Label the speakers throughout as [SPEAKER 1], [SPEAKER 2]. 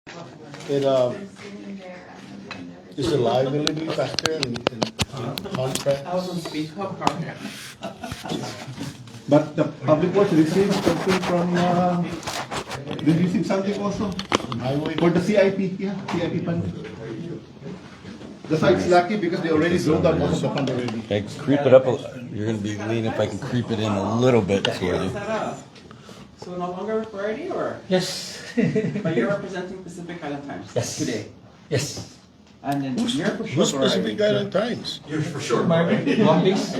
[SPEAKER 1] It is a liability factor in contract.
[SPEAKER 2] I was on speaker.
[SPEAKER 3] But the public works received something from, did you receive something also?
[SPEAKER 1] Highway.
[SPEAKER 3] For the CIP, yeah, CIP fund. That's why it's lucky because they already drew down most of the fund already.
[SPEAKER 4] Okay, creep it up. You're going to be lean if I can creep it in a little bit for you.
[SPEAKER 2] So no longer Friday or?
[SPEAKER 5] Yes.
[SPEAKER 2] But you're representing Pacific Island Times
[SPEAKER 5] Yes.
[SPEAKER 2] today.
[SPEAKER 5] Yes.
[SPEAKER 2] And then you're for sure.
[SPEAKER 1] Who's Pacific Island Times?
[SPEAKER 5] You're for sure. Marvin, Lumbies.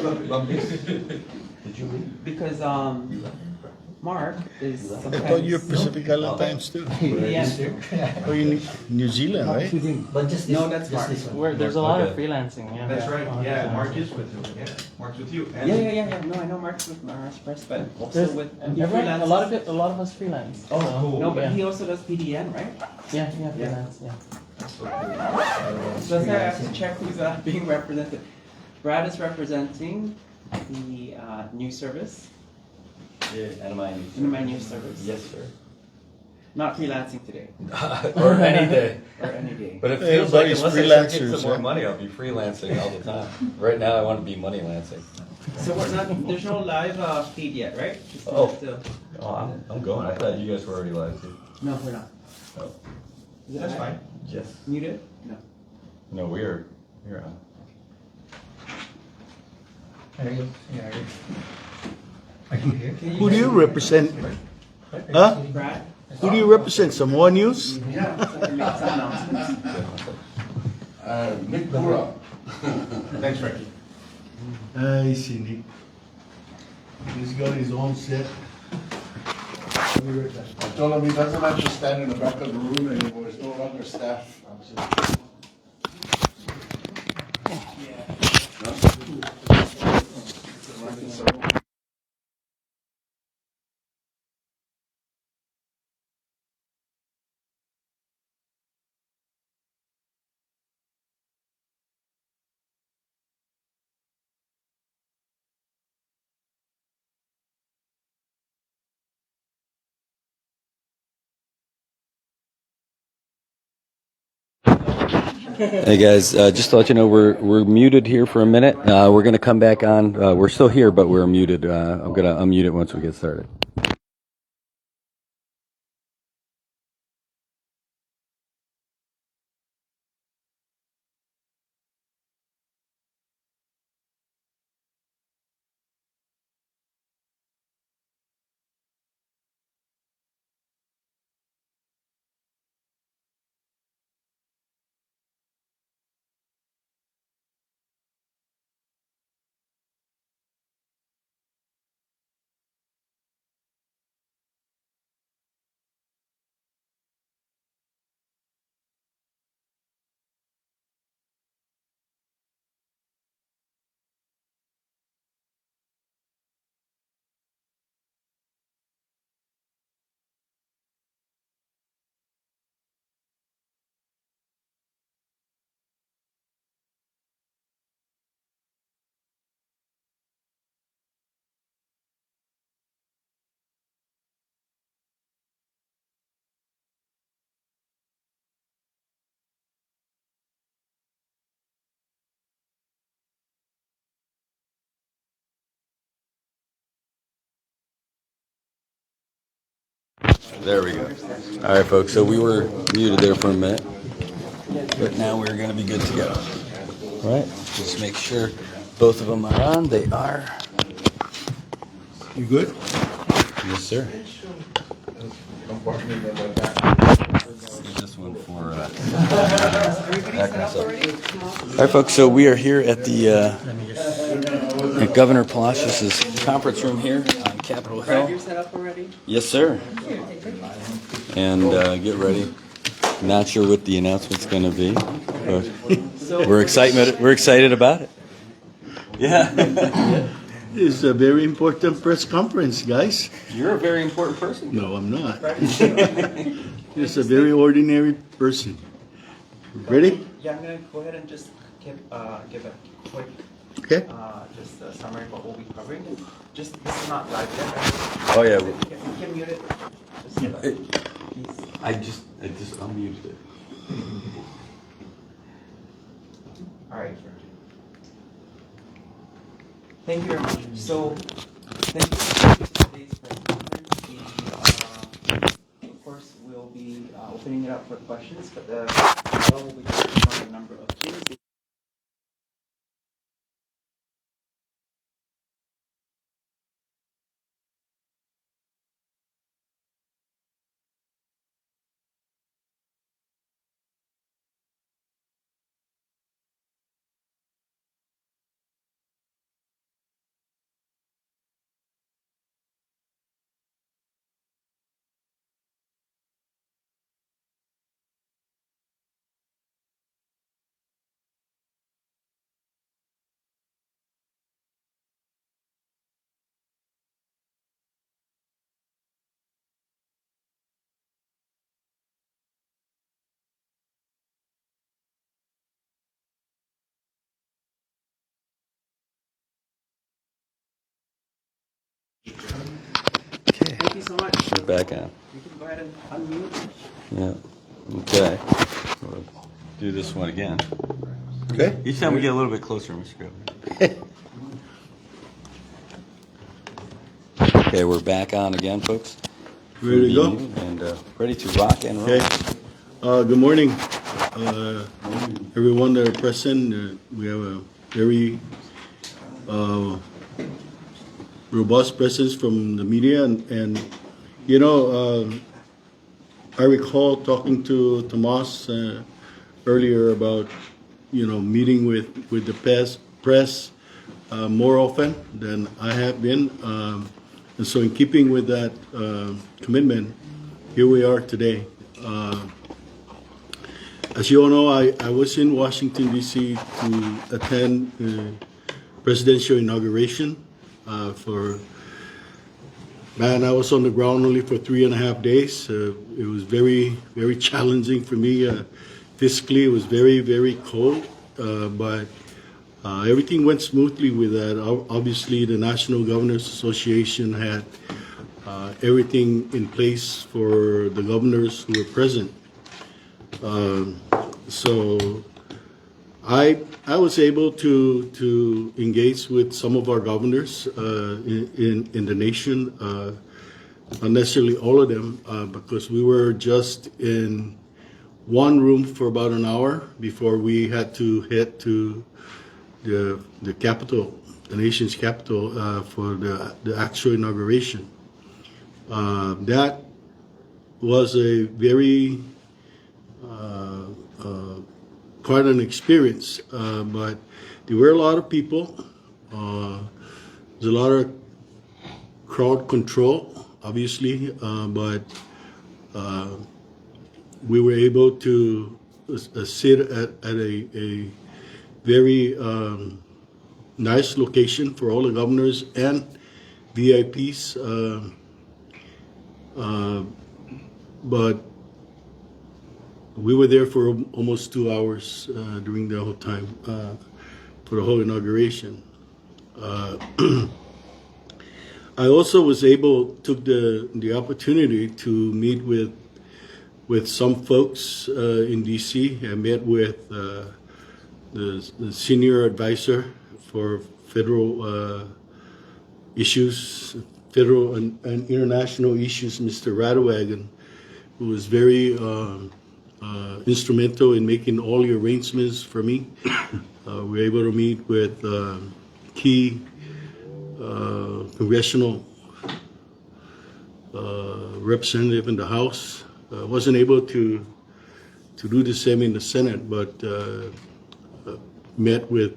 [SPEAKER 2] Because Mark is
[SPEAKER 1] I
[SPEAKER 2] sometimes.
[SPEAKER 1] thought you're Pacific Island Times too.
[SPEAKER 2] Yes.
[SPEAKER 1] Oh, you New Zealand, right?
[SPEAKER 5] But just
[SPEAKER 2] No, that's Mark.
[SPEAKER 6] There's a lot of freelancing, yeah.
[SPEAKER 7] That's right. Yeah, Mark is with him. Yeah, Mark's with you. And
[SPEAKER 2] Yeah. No, I know Mark's with Mars Press, but also with he
[SPEAKER 6] Everyone,
[SPEAKER 2] freelances.
[SPEAKER 6] a lot of us freelance.
[SPEAKER 7] oh, cool.
[SPEAKER 2] No, but
[SPEAKER 6] Yeah.
[SPEAKER 2] he also does PDN, right?
[SPEAKER 6] Yeah, freelance, yeah.
[SPEAKER 2] So that's why I have to check who's being represented. Brad is representing the news service, CNMI News Service.
[SPEAKER 4] Yes, sir.
[SPEAKER 2] Not freelancing today
[SPEAKER 4] Or any day.
[SPEAKER 2] or any day.
[SPEAKER 4] But it feels like
[SPEAKER 1] Everybody's
[SPEAKER 4] unless I start getting
[SPEAKER 1] freelancers,
[SPEAKER 4] some more
[SPEAKER 1] yeah.
[SPEAKER 4] money, I'll be freelancing all the time. Right now, I want to be money lancing.
[SPEAKER 2] So we're not. There's no live feed yet, right? Just
[SPEAKER 4] Oh.
[SPEAKER 2] still.
[SPEAKER 4] Oh, I'm going. I thought you guys were already live too.
[SPEAKER 2] No, we're not.
[SPEAKER 4] Oh,
[SPEAKER 2] Is it
[SPEAKER 7] That's
[SPEAKER 2] live?
[SPEAKER 7] fine.
[SPEAKER 4] yes.
[SPEAKER 2] Muted? No.
[SPEAKER 4] No, we're on.
[SPEAKER 5] Are you here?
[SPEAKER 1] Who do you represent? Huh?
[SPEAKER 2] Brad.
[SPEAKER 1] Who do you represent? Samoa News?
[SPEAKER 2] So we make some announcements.
[SPEAKER 3] Nick Pura. Thanks, Frankie.
[SPEAKER 1] I see, Nick. He's got his own set.
[SPEAKER 3] I told him he doesn't have to stand in the back of the room anymore, there's no longer staff.
[SPEAKER 4] Hey guys, just to let you know, we're muted here for a minute. We're gonna come back on. We're still here, but we're muted. I'm gonna unmute it once we get started. There we go. All right, folks. So we were muted there for a minute, but now we're gonna be good to go. All right. Just make sure both of them are on. They are.
[SPEAKER 1] You good?
[SPEAKER 4] Yes, sir. Use this one for backing us up. All right, folks. So we are here at the at Governor Palacios' conference room here on Capitol
[SPEAKER 2] Brad, you're
[SPEAKER 4] Hill.
[SPEAKER 2] set up already?
[SPEAKER 4] Yes, sir. And get ready. Not sure what the announcement's going to be, but we're excited about it. Yeah.
[SPEAKER 1] It's a very important press conference, guys.
[SPEAKER 4] You're a very important person.
[SPEAKER 1] No, I'm not. Just a very ordinary person. Ready?
[SPEAKER 2] Yeah, I'm gonna go ahead and just give a quick
[SPEAKER 1] Okay.
[SPEAKER 2] just a summary of what we'll be covering. Just this is not live yet. Right?
[SPEAKER 4] Oh yeah.
[SPEAKER 2] If you can mute it. Just Please.
[SPEAKER 4] I just unmuted it.
[SPEAKER 2] All right. Thank you very much. So, thank you for today's press conference. We, of course, will be opening it up for questions, but we'll be talking about a number of things.
[SPEAKER 4] Okay,
[SPEAKER 2] Thank you so much.
[SPEAKER 4] we're back on.
[SPEAKER 2] You can go ahead and unmute.
[SPEAKER 4] Yeah. Okay. We'll do this one again.
[SPEAKER 1] Okay.
[SPEAKER 4] Each time we get a little bit closer, Mr. Governor. Okay, we're back on again, folks.
[SPEAKER 1] Ready to go?
[SPEAKER 4] And ready to rock and roll.
[SPEAKER 1] Okay. Good morning, everyone that are present. We have a very robust presence from the media, and you know, I recall talking to Tomas earlier about meeting with the press more often than I have been, and so in keeping with that commitment, here we are today. As you all know, I was in Washington, D.C. to attend the presidential inauguration I was on the ground only for 3.5 days. It was very, very challenging for me. Physically, it was very, very cold, but everything went smoothly with that. Obviously, the National Governors Association had everything in place for the governors who were present. So I was able to engage with some of our governors in the nation, not necessarily all of them, because we were just in one room for about an hour before we had to head to the capital, the nation's capital, for the actual inauguration. That was a very quite an experience, but there were a lot of people. There's a lot of crowd control, obviously, but we were able to sit at a very nice location for all the governors and VIPs, but we were there for almost 2 hours during the whole time for the whole inauguration. I also took the opportunity to meet with some folks in DC. I met with the senior advisor for federal issues, federal and international issues, Mr. Radowagon, who was very instrumental in making all the arrangements for me. We were able to meet with key congressional representative in the House. Wasn't able to do the same in the Senate, but met with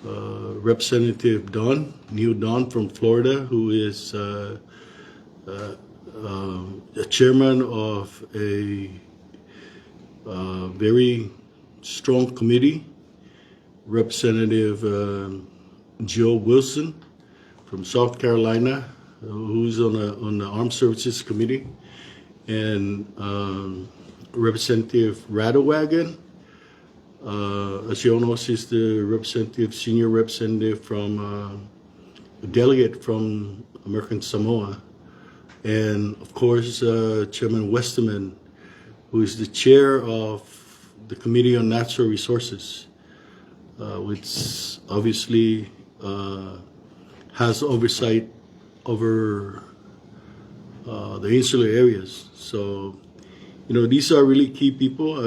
[SPEAKER 1] Representative Neil Don from Florida, who is the chairman of a very strong committee, Representative Joe Wilson from South Carolina, who's on the Armed Services Committee, and Representative Radowagon. As you all know, she's the senior representative from a delegate from American Samoa. and of course Chairman Westerman, who is the chair of the Committee on Natural Resources, which obviously has oversight over the insular areas. So, these are really key people.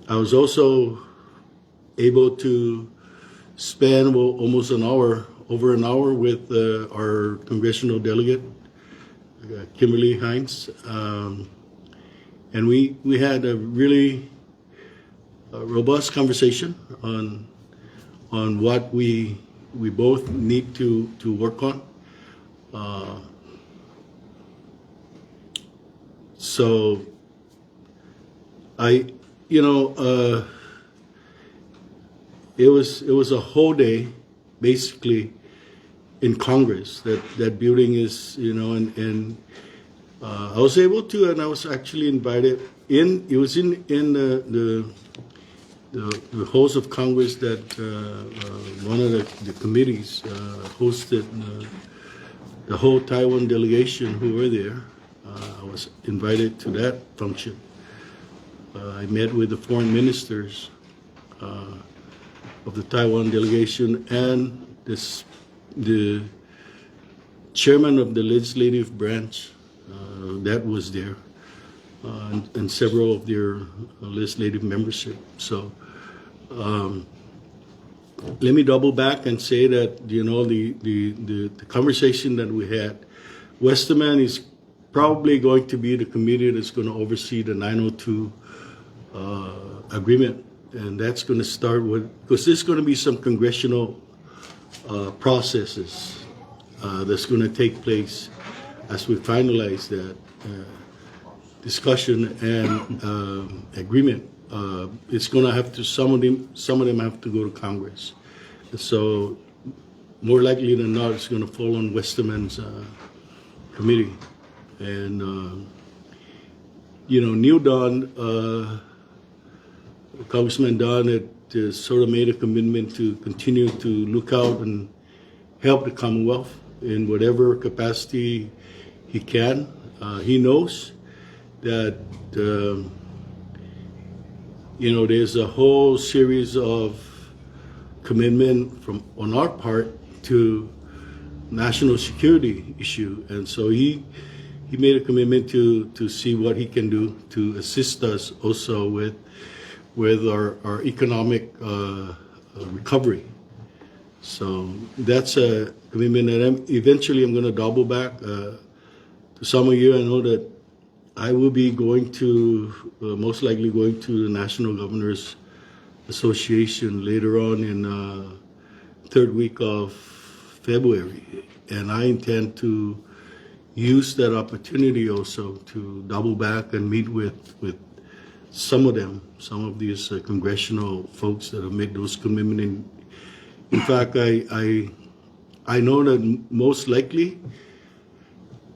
[SPEAKER 1] I was also able to spend almost over an hour with our congressional delegate, Kimberly Hines, and we had a really robust conversation on what we both need to work on. So it was a whole day, basically, in Congress. That building is, and I was able to, and I was actually invited in. It was in the halls of Congress that one of the committees hosted the whole Taiwan delegation who were there. I was invited to that function. I met with the foreign ministers of the Taiwan delegation and the chairman of the legislative branch that was there, and several of their legislative membership. So let me double back and say that the conversation that we had, Westerman is probably going to be the committee that's going to oversee the 902 agreement, and that's going to start with, because there's going to be some congressional processes that's going to take place as we finalize that discussion and agreement. It's going to have to, some of them have to go to Congress. So more likely than not, it's going to fall on Westerman's committee. And, New Dawn, Congressman Don had sort of made a commitment to continue to look out and help the Commonwealth in whatever capacity he can. He knows that, there's a whole series of commitment on our part to national security issue. And so he made a commitment to see what he can do to assist us also with our economic recovery. So that's a commitment, and eventually I'm going to double back. To some of you, I know that I will be going to, most likely going to the National Governors Association later on in third week of February, and I intend to use that opportunity also to double back and meet with some of these congressional folks that have made those commitments. In fact, I know that most likely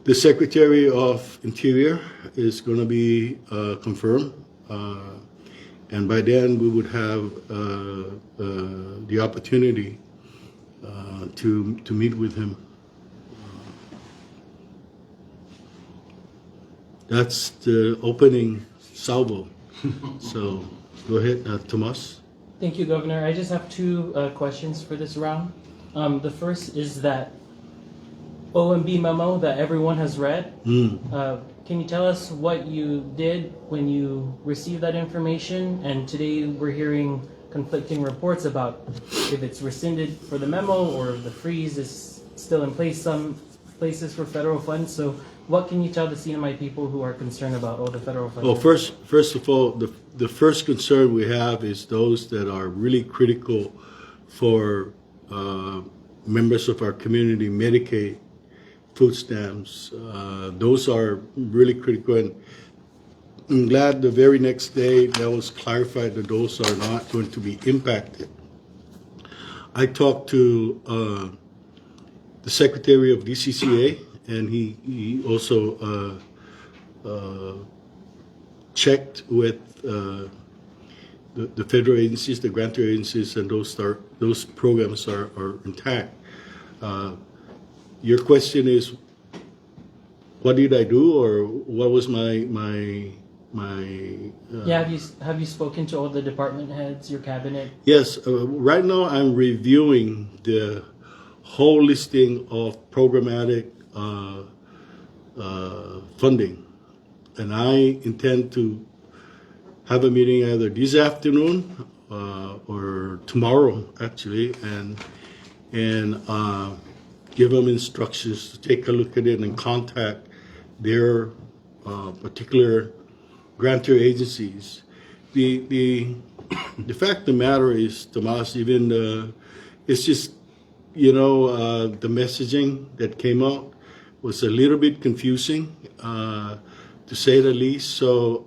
[SPEAKER 1] the Secretary of Interior is going to be confirmed, and by then we would have the opportunity to meet with him. That's the opening salvo. So go ahead, Tomas.
[SPEAKER 6] Thank you, Governor. I just have two questions for this round. The first is that OMB memo that everyone has read. Can you tell us what you did when you received that information? And today we're hearing conflicting reports about if it's rescinded for the memo or if the freeze is still in place, some places for federal funds. So what can you tell the CNMI people who are concerned about all the federal funds?
[SPEAKER 1] Well, first of all, the first concern we have is those that are really critical for members of our community, Medicaid, food stamps. Those are really critical. And I'm glad the very next day that was clarified that those are not going to be impacted. I talked to the Secretary of DCCA, and he also checked with the federal agencies, the grantor agencies, and those programs are intact. Your question is, what did I do, or what was my
[SPEAKER 6] Yeah, have you spoken to all the department heads, your cabinet?
[SPEAKER 1] Yes, right now I'm reviewing the whole listing of programmatic funding, and I intend to have a meeting either this afternoon or tomorrow, actually, and give them instructions to take a look at it and contact their particular grantor agencies. The fact of the matter is, Tomas, even it's just, the messaging that came out was a little bit confusing, to say the least. So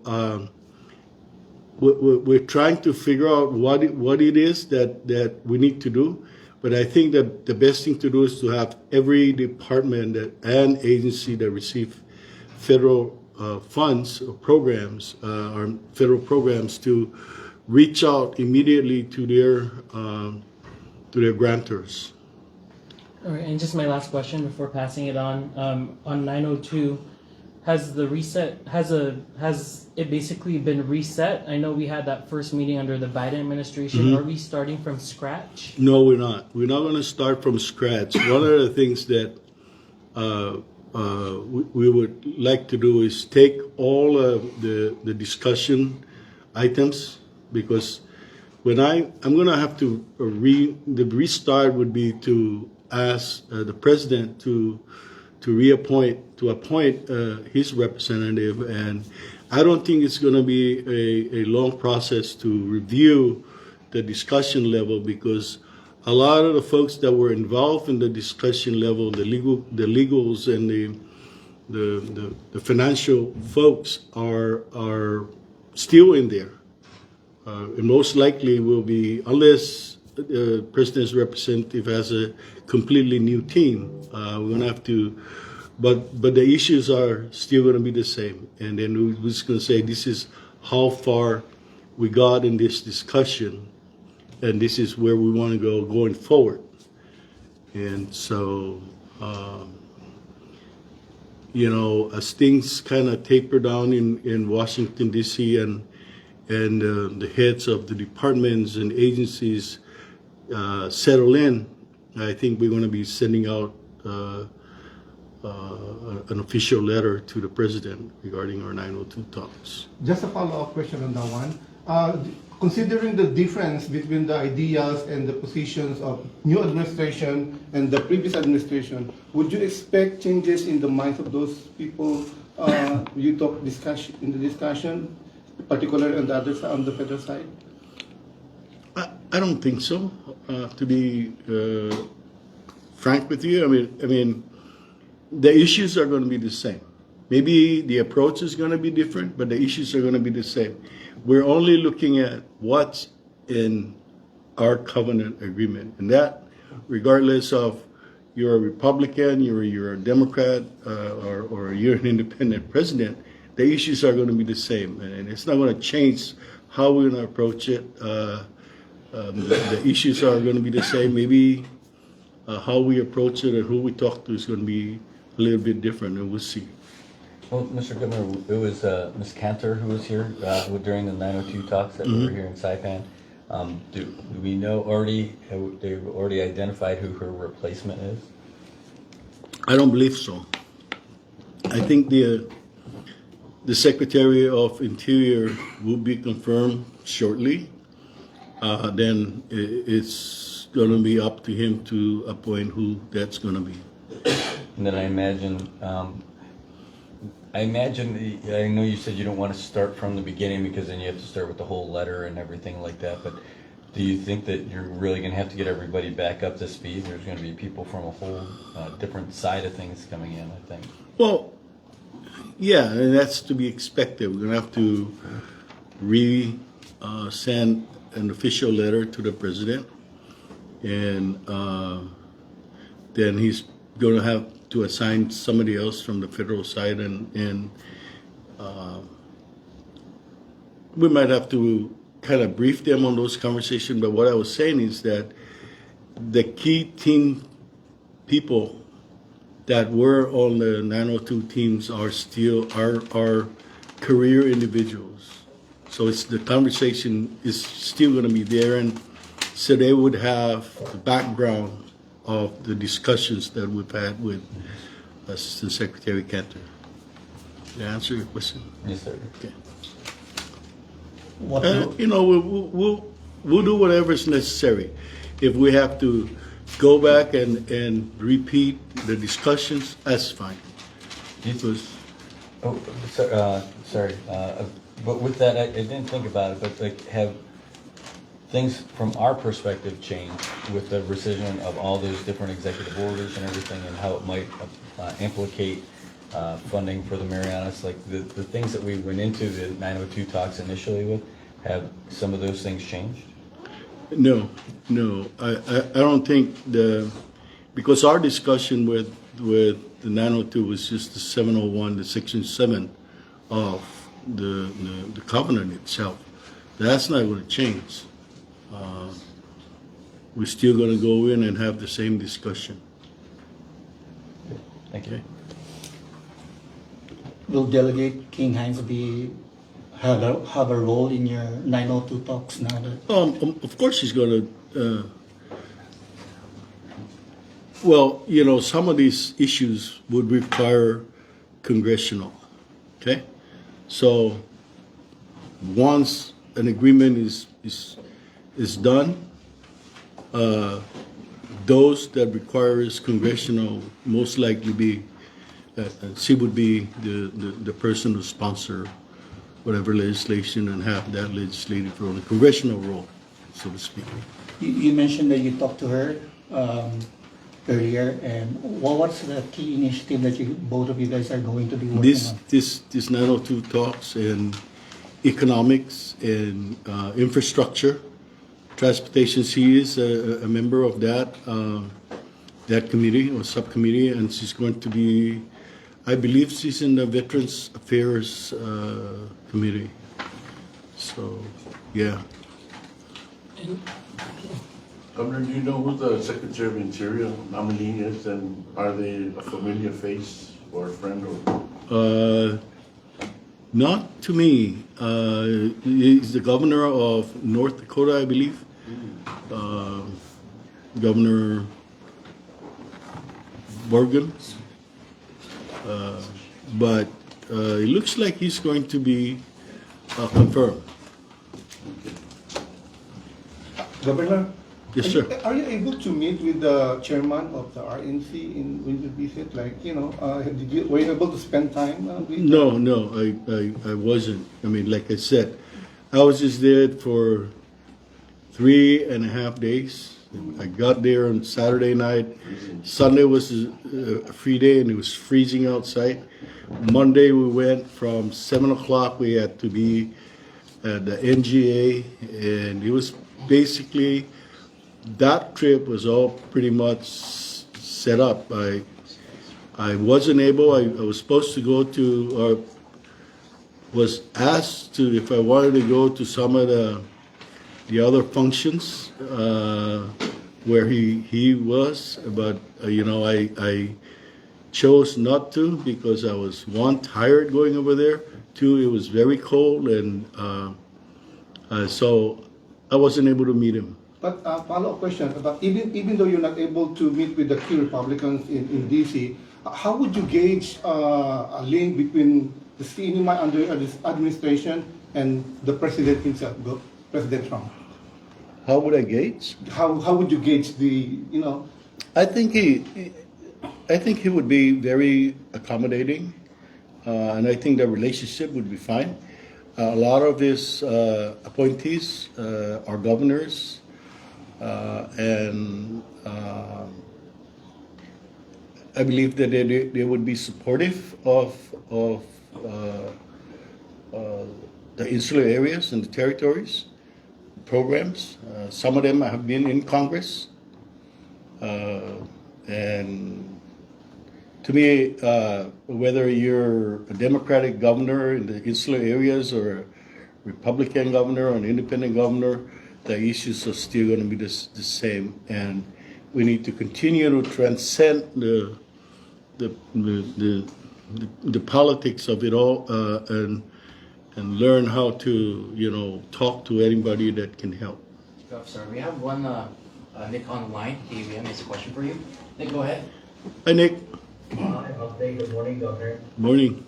[SPEAKER 1] we're trying to figure out what it is that we need to do. But I think that the best thing to do is to have every department and agency that receive federal funds or programs, or federal programs, to reach out immediately to their grantors.
[SPEAKER 6] All right, and just my last question before passing it on 902, has it basically been reset? I know we had that first meeting under the Biden administration.
[SPEAKER 1] Mm-hmm.
[SPEAKER 6] Are we starting from scratch?
[SPEAKER 1] No, we're not. We're not going to start from scratch. One of the things that we would like to do is take all of the discussion items, because when I'm going to have to the restart would be to ask the president to appoint his representative, and I don't think it's going to be a long process to review the discussion level, because a lot of the folks that were involved in the discussion level, the legals and the financial folks are still in there. And most likely will be, unless the president's representative has a completely new team, we're going to have to, but the issues are still going to be the same. And then we're just going to say, this is how far we got in this discussion, and this is where we want to go going forward. And so, as things kind of taper down in Washington, D.C., and the heads of the departments and agencies settle in, I think we're going to be sending out an official letter to the president regarding our 902 talks.
[SPEAKER 3] Just a follow-up question on that one. Considering the difference between the ideas and the positions of new administration and the previous administration, would you expect changes in the minds of those people you talk in the discussion, particularly on the other side, on the federal side?
[SPEAKER 1] I don't think so. To be frank with you, I mean, the issues are going to be the same. Maybe the approach is going to be different, but the issues are going to be the same. We're only looking at what's in our covenant agreement, and that, regardless of you're a Republican, you're a Democrat, or you're an independent president, the issues are going to be the same, and it's not going to change how we're going to approach it. The issues are going to be the same. Maybe how we approach it and who we talk to is going to be a little bit different, and we'll see.
[SPEAKER 4] Well, Mr. Governor, it was Ms. Cantor who was here during the 902 talks that we were here in Saipan. Do we know already, they've already identified who her replacement is?
[SPEAKER 1] I don't believe so. I think the Secretary of Interior will be confirmed shortly. Then it's going to be up to him to appoint who that's going to be.
[SPEAKER 4] And then I know you said you don't want to start from the beginning because then you have to start with the whole letter and everything like that, but do you think that you're really going to have to get everybody back up to speed? There's going to be people from a whole different side of things coming in, I think.
[SPEAKER 1] Well, yeah, and that's to be expected. We're going to have to send an official letter to the president, and then he's going to have to assign somebody else from the federal side, and we might have to kind of brief them on those conversations. But what I was saying is that the key team people that were on the 902 teams are still are career individuals. So it's the conversation is still going to be there, and so they would have the background of the discussions that we've had with Assistant Secretary Cantor. Did I answer your question?
[SPEAKER 4] Yes, sir.
[SPEAKER 1] Okay.
[SPEAKER 5] What
[SPEAKER 1] You know, we'll do whatever is necessary. If we have to go back and repeat the discussions, that's fine. Because
[SPEAKER 4] Oh, sorry. But with that, I didn't think about it, but like, have things from our perspective changed with the rescission of all those different executive orders and everything, and how it might implicate funding for the Marianas? Like the things that we went into the 902 talks initially with, have some of those things changed?
[SPEAKER 1] no, I don't think because our discussion with the 902 was just the 701, the Section 7 of the covenant itself. That's not going to change. We're still going to go in and have the same discussion.
[SPEAKER 4] Thank you.
[SPEAKER 5] will Delegate King Hines have a role in your 902 talks now? That
[SPEAKER 1] Of course he's going to. Well, you know, some of these issues would require congressional. Okay, so once an agreement is done, those that requires congressional most likely be she would be the person who sponsor whatever legislation and have that legislative role, a congressional role, so to speak.
[SPEAKER 5] you mentioned that you talked to her earlier, and what's the key initiative that both of you guys are going to be working on?
[SPEAKER 1] This 902 talks and economics and infrastructure, transportation. She is a member of that committee or subcommittee, and she's going to be, I believe she's in the Veterans Affairs Committee. So, yeah.
[SPEAKER 8] Governor, do you know who the Secretary of Interior nominee is, and are they a familiar face or a friend? Or
[SPEAKER 1] Not to me. He's the governor of North Dakota, I believe. Governor Morgan. But it looks like he's going to be confirmed.
[SPEAKER 3] Governor?
[SPEAKER 1] Yes, sir.
[SPEAKER 3] Are you able to meet with the chairman of the RNC in Windsor visit? Like, were you able to spend time with
[SPEAKER 1] No, I wasn't. I mean, like I said, I was just there for 3.5 days. I got there on Saturday night. Sunday was a free day, and it was freezing outside. Monday we went from 7 o'clock. We had to be at the NGA, and it was basically, that trip was all pretty much set up. I wasn't able, I was supposed to go to, or was asked to, if I wanted to go to some of the other functions where he was, but I chose not to because I was, one, tired going over there, two, it was very cold, and so I wasn't able to meet him.
[SPEAKER 3] But follow-up question about even though you're not able to meet with the key Republicans in DC, how would you gauge a link between the CNMI under this administration and the president himself, President Trump?
[SPEAKER 1] How would I gauge?
[SPEAKER 3] How would you gauge the
[SPEAKER 1] I think he would be very accommodating, and I think the relationship would be fine. A lot of his appointees are governors, and I believe that they would be supportive of the insular areas and the territories programs. Some of them have been in Congress, and to me, whether you're a Democratic governor in the insular areas or a Republican governor or an independent governor, the issues are still going to be the same, and we need to continue to transcend the politics of it all, and learn how to talk to anybody that can help.
[SPEAKER 9] Gov, sir, we have one Nick on the line. KVM has a question for you. Nick, go ahead.
[SPEAKER 1] Hi, Nick.
[SPEAKER 10] Hi, Update. Good morning, Governor.
[SPEAKER 1] Morning.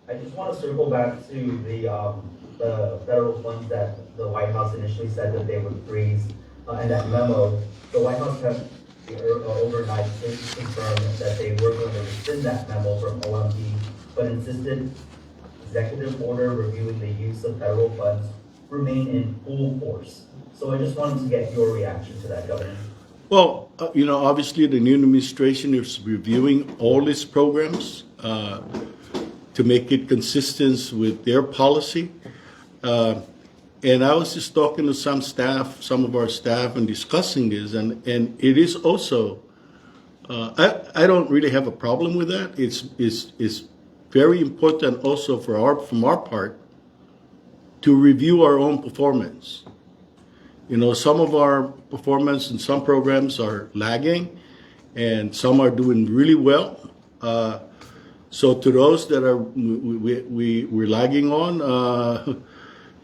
[SPEAKER 10] I just want to circle back to the federal funds that the White House initially said that they would freeze, and that memo. The White House has overnight confirmed that they were going to rescind that memo from OMB, but insisted executive order reviewing the use of federal funds remain in full force. So I just wanted to get your reaction to that, Governor.
[SPEAKER 1] Well, obviously the new administration is reviewing all these programs to make it consistent with their policy. And I was just talking to some of our staff, and discussing this, and it is also, I don't really have a problem with that. It's very important also from our part to review our own performance. Some of our performance in some programs are lagging, and some are doing really well. So to those that are we're lagging on,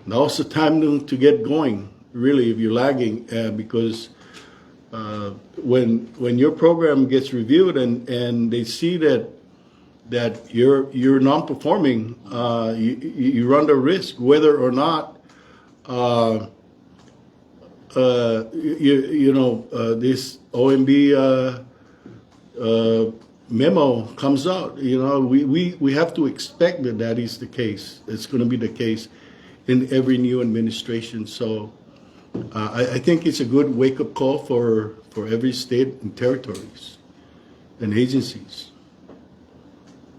[SPEAKER 1] now's the time to get going. Really, if you're lagging, because when your program gets reviewed and they see that you're non-performing, you run the risk whether or not. This OMB memo comes out. We have to expect that is the case. It's going to be the case in every new administration. So I think it's a good wake-up call for every state and territories and agencies.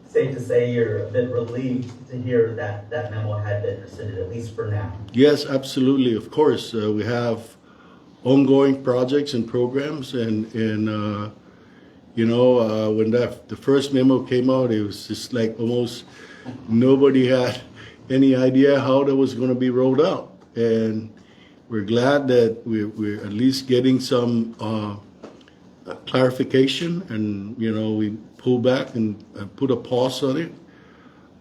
[SPEAKER 10] Safe to say you're a bit relieved to hear that that memo had been rescinded, at least for now.
[SPEAKER 1] Yes, absolutely. Of course, we have ongoing projects and programs, and when the first memo came out, it was just like almost nobody had any idea how that was going to be rolled out, and we're glad that we're at least getting some clarification, and we pull back and put a pause on it,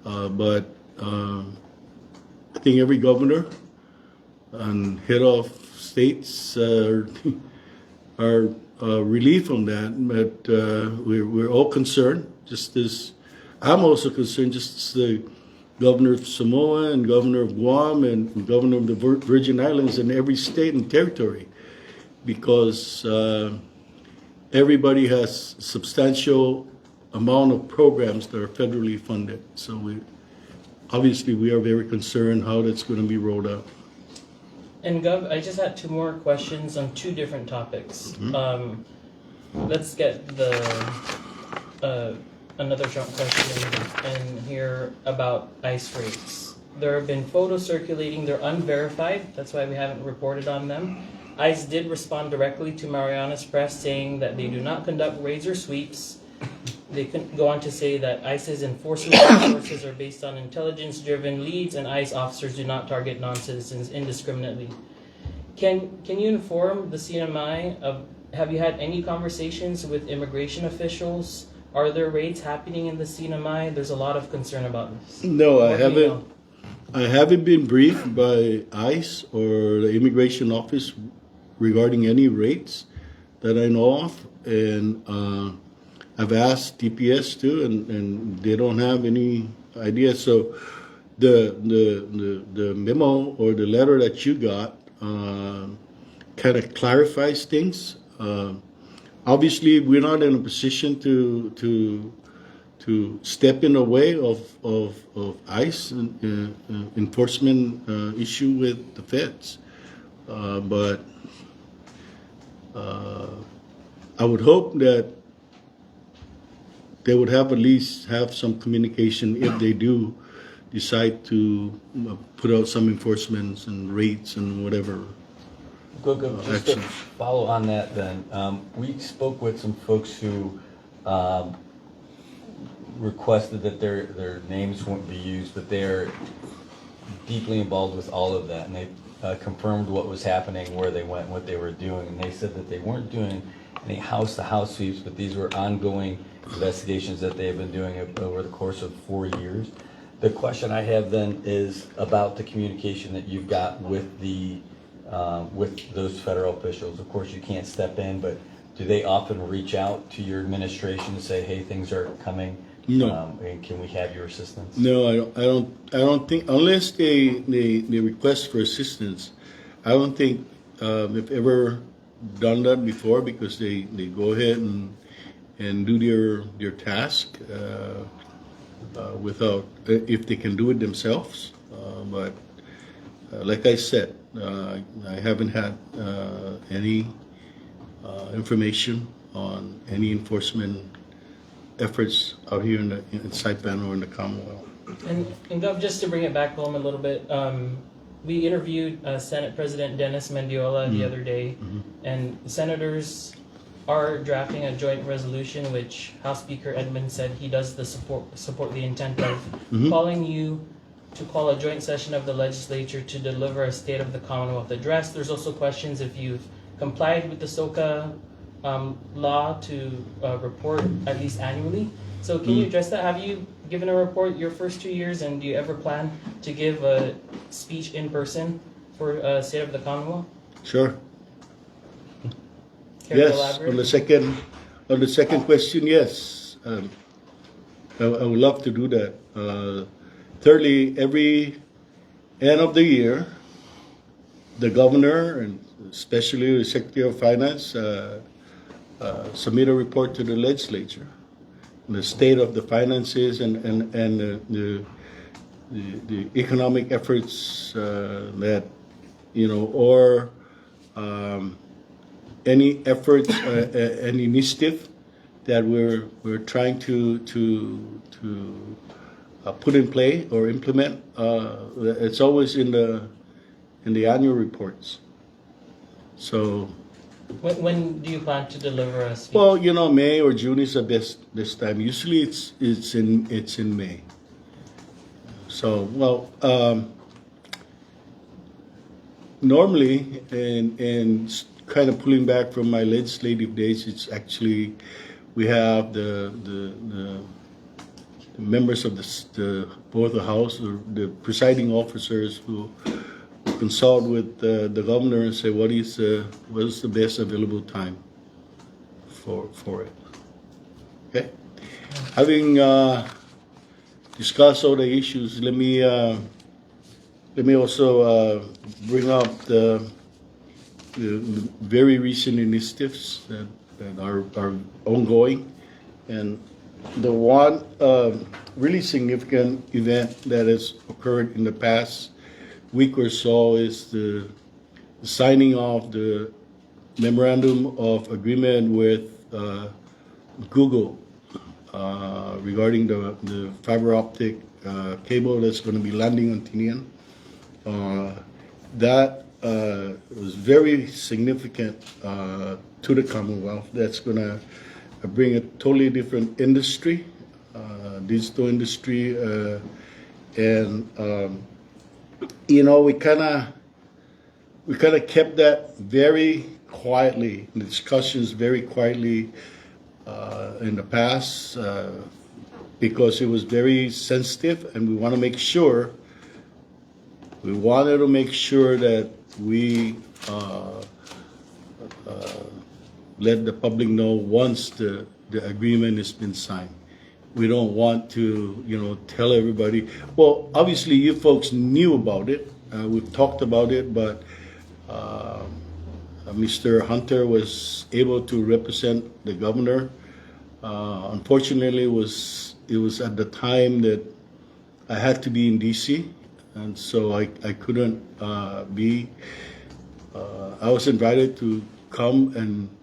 [SPEAKER 1] but I think every governor and head of states are relieved from that, but we're all concerned. Just as I'm also concerned, just as the governor of Samoa and governor of Guam and governor of the Virgin Islands and every state and territory, because everybody has substantial amount of programs that are federally funded. So we are very concerned how that's going to be rolled out.
[SPEAKER 6] And Gov, I just had two more questions on two different topics.
[SPEAKER 1] Mm-hmm.
[SPEAKER 6] Let's get another jump question in here about ICE rates. There have been photos circulating, they're unverified, that's why we haven't reported on them. ICE did respond directly to Mariana's press saying that they do not conduct raids or sweeps. They go on to say that ICE's enforcement resources are based on intelligence-driven leads, and ICE officers do not target non-citizens indiscriminately. Can you inform the CNMI of, have you had any conversations with immigration officials? Are there raids happening in the CNMI? There's a lot of concern about this.
[SPEAKER 1] No, I haven't. I haven't been briefed by ICE or the immigration office regarding any raids that I know of, and I've asked DPS too, and they don't have any idea. So the memo or the letter that you got kind of clarifies things. Obviously, we're not in a position to step in the way of ICE enforcement issue with the feds, but I would hope that they would at least have some communication if they do decide to put out some enforcements and rates and whatever.
[SPEAKER 4] Just to follow on that then, we spoke with some folks who requested that their names won't be used, but they're deeply involved with all of that, and they confirmed what was happening, where they went, what they were doing, and they said that they weren't doing any house-to-house sweeps, but these were ongoing investigations that they have been doing over the course of 4 years. The question I have then is about the communication that you've got with with those federal officials. Of course, you can't step in, but do they often reach out to your administration and say, "Hey, things are coming"?
[SPEAKER 1] No.
[SPEAKER 4] And can we have your assistance?
[SPEAKER 1] No, I don't think, unless they request for assistance, I don't think they've ever done that before, because they go ahead and do their task without, if they can do it themselves. But like I said, I haven't had any information on any enforcement efforts out here in Saipan or in the Commonwealth.
[SPEAKER 6] And Gov, just to bring it back home a little bit, we interviewed Senate President Dennis Mendiola the other day, and senators are drafting a joint resolution, which House Speaker Edmund said he does support the intent of calling you to call a joint session of the legislature to deliver a State of the Commonwealth address. There's also questions if you've complied with the SOCA law to report at least annually. So can you address that? Have you given a report your first 2 years, and do you ever plan to give a speech in person for State of the Commonwealth?
[SPEAKER 1] Sure.
[SPEAKER 6] Care to
[SPEAKER 1] Yes.
[SPEAKER 6] elaborate?
[SPEAKER 1] On the second question, yes. I would love to do that. Thirdly, every end of the year, the governor and especially the Secretary of Finance submit a report to the legislature on the state of the finances and the economic efforts that, or any efforts, any initiative that we're trying to put in play or implement. It's always in the annual reports. So.
[SPEAKER 6] When do you plan to deliver a speech?
[SPEAKER 1] Well, May or June is the best time. Usually, it's in May. So, normally, and kind of pulling back from my legislative days, it's actually we have the members of both the House, or the presiding officers, who consult with the governor and say what is the best available time for it. Okay. Having discussed all the issues, let me also bring up the very recent initiatives that are ongoing, and the one really significant event that has occurred in the past week or so is the signing of the memorandum of agreement with Google regarding the fiber optic cable that's going to be landing on Tinian. That was very significant to the Commonwealth. That's going to bring a totally different industry, digital industry, and we kind of kept that very quietly, the discussions very quietly in the past because it was very sensitive, and we wanted to make sure that we let the public know once the agreement has been signed. We don't want to, tell everybody. Well, obviously, you folks knew about it. We've talked about it, but Mr. Hunter was able to represent the governor. Unfortunately, it was at the time that I had to be in D.C., and so I couldn't be. I was invited to come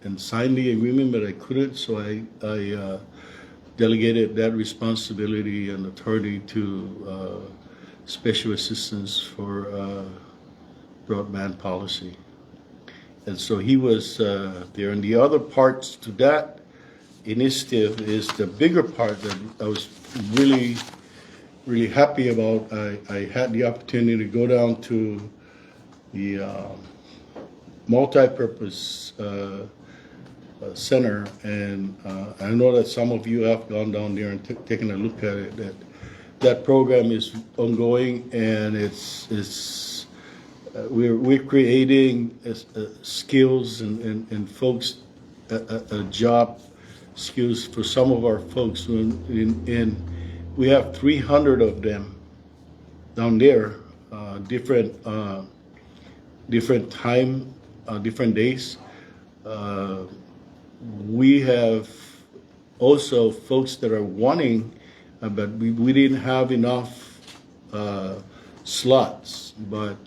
[SPEAKER 1] and sign the agreement, but I couldn't, so I delegated that responsibility and authority to Special Assistants for Broadband Policy. And so he was there. And the other parts to that initiative is the bigger part that I was really, really happy about. I had the opportunity to go down to the multi-purpose center, and I know that some of you have gone down there and taken a look at it. That program is ongoing, and we're creating skills and folks job skills for some of our folks. And we have 300 of them down there, different time, different days. We have also folks that are wanting, but we didn't have enough slots. But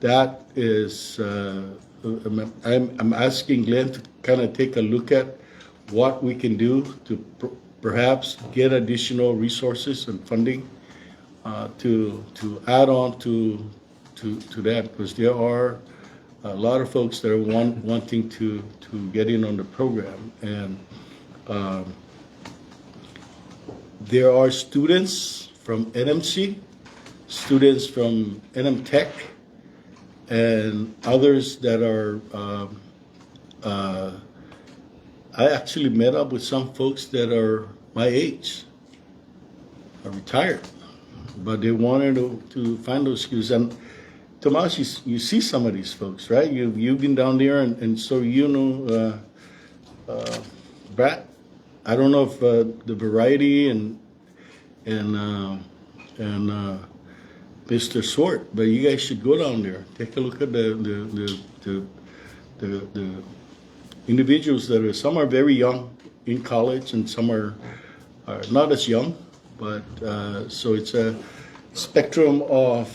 [SPEAKER 1] that is, I'm asking Glenn to kind of take a look at what we can do to perhaps get additional resources and funding to add on to that, because there are a lot of folks that are wanting to get in on the program. And there are students from NMC, students from NM Tech, and others that are, I actually met up with some folks that are my age, are retired, but they wanted to find those skills. And Tomas, you see some of these folks, right? You've been down there, and so you know, Brad. I don't know if the variety and Mr. Swart, but you guys should go down there. Take a look at the individuals that are. Some are very young in college, and some are not as young. But so it's a spectrum of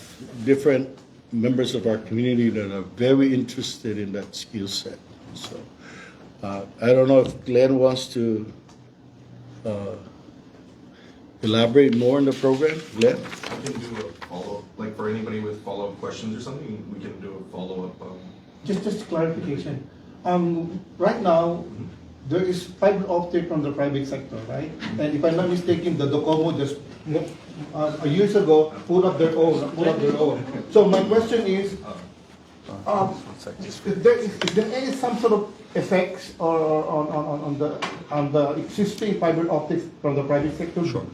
[SPEAKER 1] different members of our community that are very interested in that skill set. So I don't know if Glenn wants to elaborate more on the program. Glenn?
[SPEAKER 7] I can do a follow-up, like for anybody with follow-up questions or something, we can do a follow-up.
[SPEAKER 3] Just clarification. Right now, there is fiber optic from the private sector, right? And if I'm not mistaken, the Docomo just years ago put up their own. So my question is, is there any some sort of effects or on the existing fiber optics from the private sector?
[SPEAKER 7] Sure.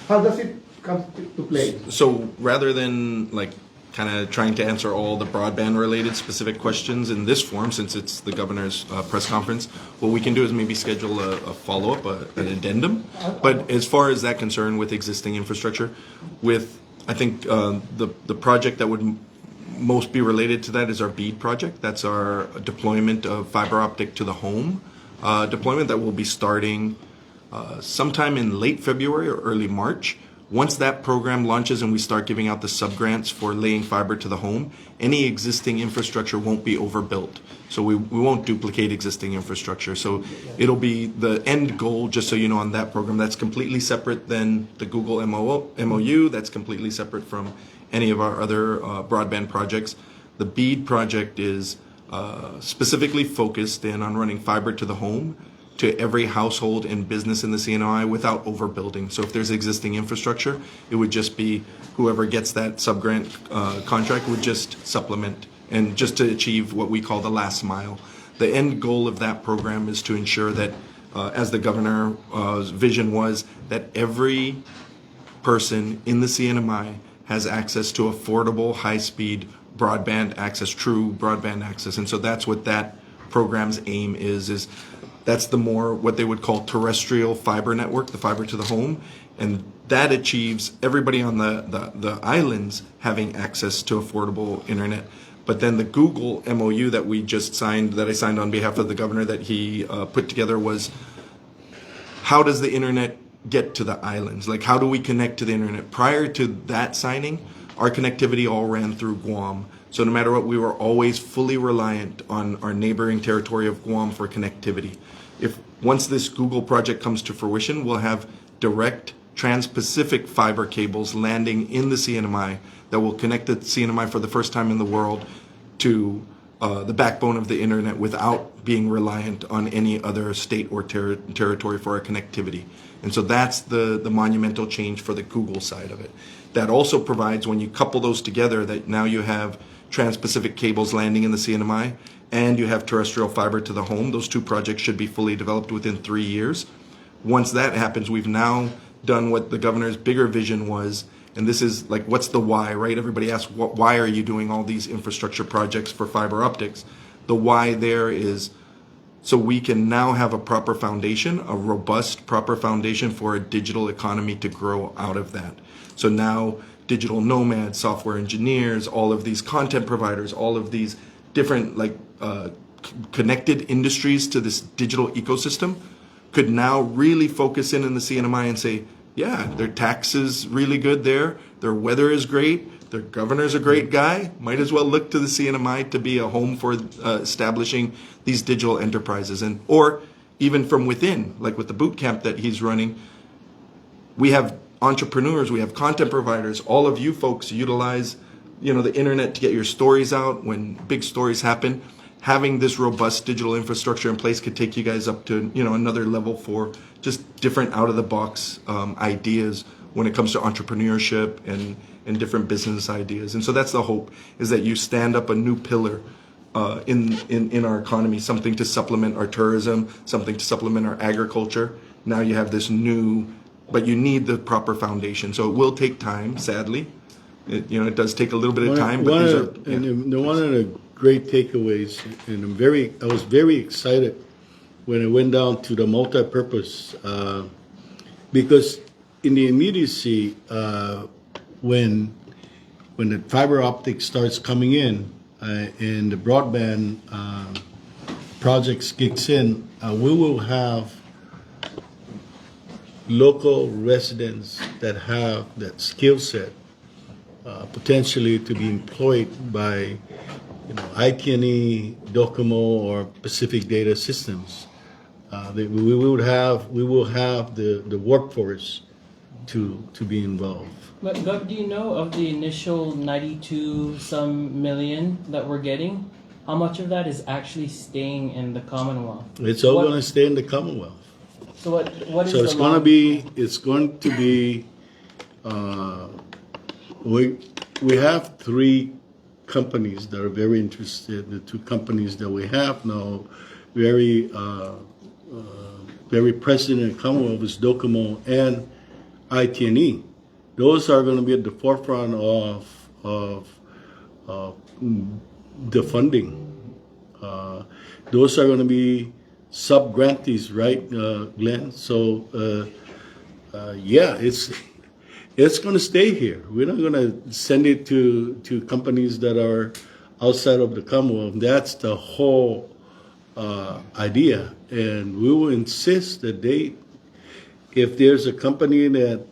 [SPEAKER 3] How does it come to play?
[SPEAKER 7] So rather than like kind of trying to answer all the broadband related specific questions in this form, since it's the governor's press conference, what we can do is maybe schedule a follow-up, an addendum. But as far as that concern with existing infrastructure, with I think the project that would most be related to that is our BEAD project. That's our deployment of fiber optic to the home deployment that will be starting sometime in late February or early March. Once that program launches and we start giving out the sub-grants for laying fiber to the home, any existing infrastructure won't be overbuilt. So we won't duplicate existing infrastructure. So it'll be the end goal, just so you know, on that program. That's completely separate than the Google MOU. That's completely separate from any of our other broadband projects. The BEAD project is specifically focused in on running fiber to the home to every household and business in the CNMI without overbuilding. So if there's existing infrastructure, it would just be whoever gets that sub-grant contract would just supplement, and just to achieve what we call the last mile. The end goal of that program is to ensure that, as the governor's vision was, that every person in the CNMI has access to affordable, high-speed broadband access, true broadband access. And so that's what that program's aim is that's the more what they would call terrestrial fiber network, the fiber to the home, and that achieves everybody on the islands having access to affordable internet. But then the Google MOU that we just signed, that I signed on behalf of the governor, that he put together, was how does the internet get to the islands? Like, how do we connect to the internet? Prior to that signing, our connectivity all ran through Guam. So no matter what, we were always fully reliant on our neighboring territory of Guam for connectivity. If once this Google project comes to fruition, we'll have direct trans-Pacific fiber cables landing in the CNMI that will connect the CNMI for the first time in the world to the backbone of the internet without being reliant on any other state or territory for our connectivity. And so that's the monumental change for the Google side of it. That also provides, when you couple those together, that now you have trans-Pacific cables landing in the CNMI and you have terrestrial fiber to the home. Those two projects should be fully developed within 3 years. Once that happens, we've now done what the governor's bigger vision was, and this is like, what's the why, right? Everybody asks, why are you doing all these infrastructure projects for fiber optics? The why there is so we can now have a proper foundation, a robust, proper foundation for a digital economy to grow out of that. So now digital nomads, software engineers, all of these content providers, all of these different connected industries to this digital ecosystem could now really focus in the CNMI and say, yeah, their tax is really good there, their weather is great, their governor's a great guy, might as well look to the CNMI to be a home for establishing these digital enterprises. And or even from within, like with the boot camp that he's running, we have entrepreneurs, we have content providers, all of you folks utilize the internet to get your stories out when big stories happen. Having this robust digital infrastructure in place could take you guys up to another level for just different out-of-the-box ideas when it comes to entrepreneurship and different business ideas. And so that's the hope, is that you stand up a new pillar in our economy, something to supplement our tourism, something to supplement our agriculture. Now you have this new, but you need the proper foundation. So it will take time, sadly. It does take a little bit of time, but these are...
[SPEAKER 1] And one of the great takeaways, and I was very excited when I went down to the multi-purpose, because in the immediacy, when the fiber optics starts coming in and the broadband projects kicks in, we will have local residents that have that skill set potentially to be employed by IT&E, Docomo, or Pacific Data Systems. We will have the workforce to be involved.
[SPEAKER 6] But Gov, do you know of the initial 92 some million that we're getting? How much of that is actually staying in the Commonwealth?
[SPEAKER 1] It's all going to stay in the Commonwealth.
[SPEAKER 6] So what is
[SPEAKER 1] So
[SPEAKER 6] the
[SPEAKER 1] it's going to be. We have 3 companies that are very interested. The 2 companies that we have now, very present in the Commonwealth, is Docomo and IT&E. Those are going to be at the forefront of the funding. Those are going to be sub-grantees, right, Glenn? So, yeah, it's going to stay here. We're not going to send it to companies that are outside of the Commonwealth. That's the whole idea. And we will insist that if there's a company that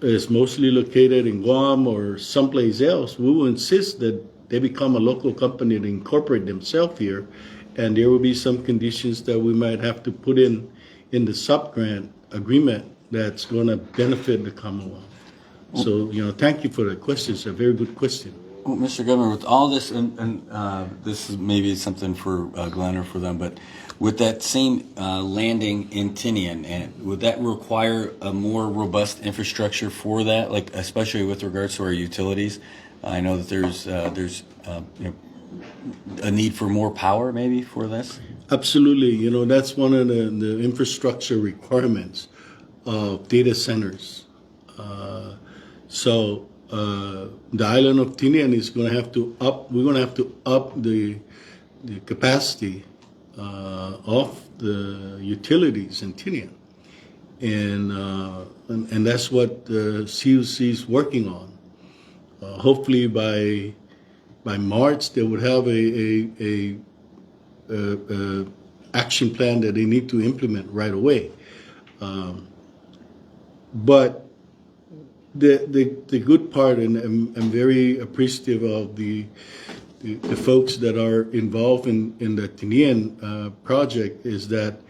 [SPEAKER 1] is mostly located in Guam or someplace else, we will insist that they become a local company to incorporate themselves here. And there will be some conditions that we might have to put in the sub-grant agreement that's going to benefit the Commonwealth. So, thank you for the question. It's a very good question.
[SPEAKER 4] Well, Mr. Governor, with all this, and this is maybe something for Glenn or for them, but with that same landing in Tinian, and would that require a more robust infrastructure for that, like especially with regards to our utilities? I know that there's a need for more power maybe for this?
[SPEAKER 1] Absolutely. That's one of the infrastructure requirements of data centers. So the island of Tinian is going to have to up the capacity of the utilities in Tinian, and that's what the CUC is working on. Hopefully by March they would have a action plan that they need to implement right away. But the good part, and I'm very appreciative of the folks that are involved in the Tinian project, is that